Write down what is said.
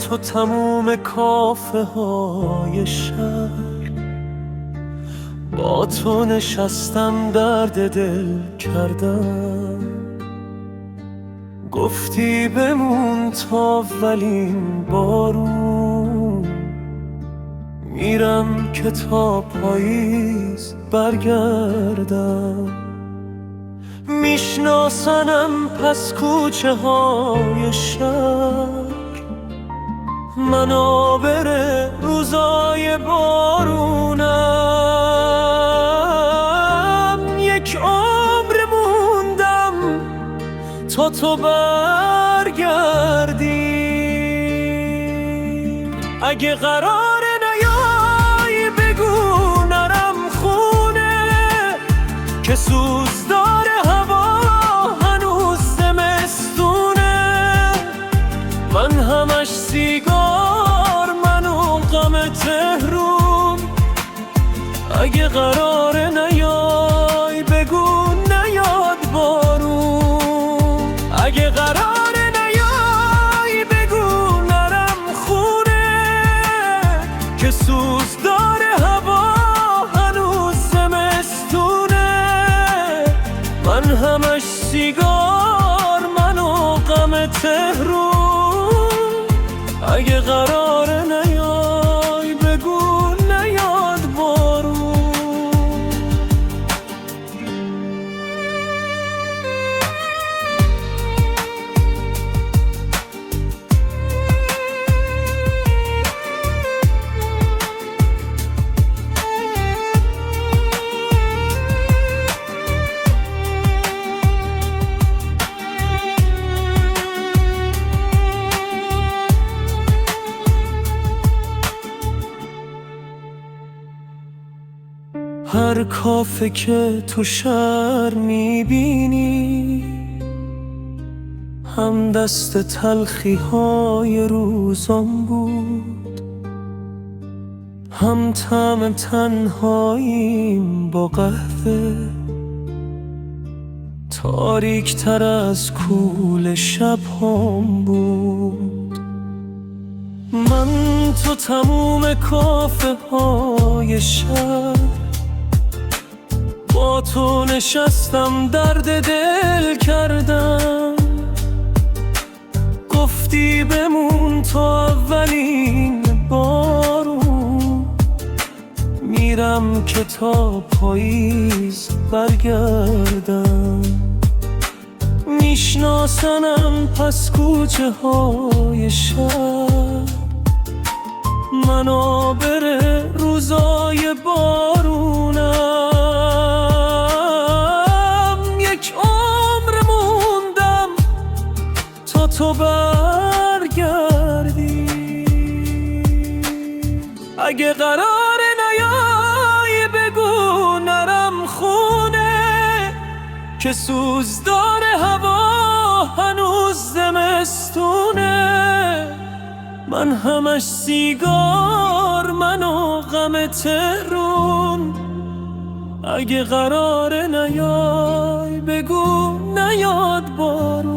تو تموم کافه های شهر، با تو نشستم درد دل کردم. گفتی بمون تا اولین بارون، میرم که تا پاییز برگردم. میشناسنم پس کوچه های شهر، منو بره روزای بارونم. یک عمر موندم تا تو برگردی. اگه قرار نیای بگو نرم خونه، که سوز داره هوا هنوز زمستونه. من همش سیگار، منو غم تهرون. اگه قرار نیای بگو نیاد بارون. اگه قرار نیای بگو نرم خونه، که سوز داره هوا هنوز زمستونه. من همش سیگار، منو غم تهرون. اگه قرار نیای بگو نیاد بارون. هر کافه که تو شهر میبینی، هم دست تلخی های روزان بود، هم طعم تنهاییم با قهوه تاریک تر از کول شب هم بود. من تو تموم کافه های شهر، با تو نشستم درد دل کردم. گفتی بمون تا اولین بارون، میرم که تا پاییز برگردم. میشناسنم پس کوچه های شهر، منو بره روزای بارونم. یک عمر موندم تا تو برگردی. اگه قرار نیای بگو نرم خونه، که سوز داره هوا هنوز زمستونه. من همش سیگار، منو غم تهرون. اگه قرار نیای بگو نیاد بارون.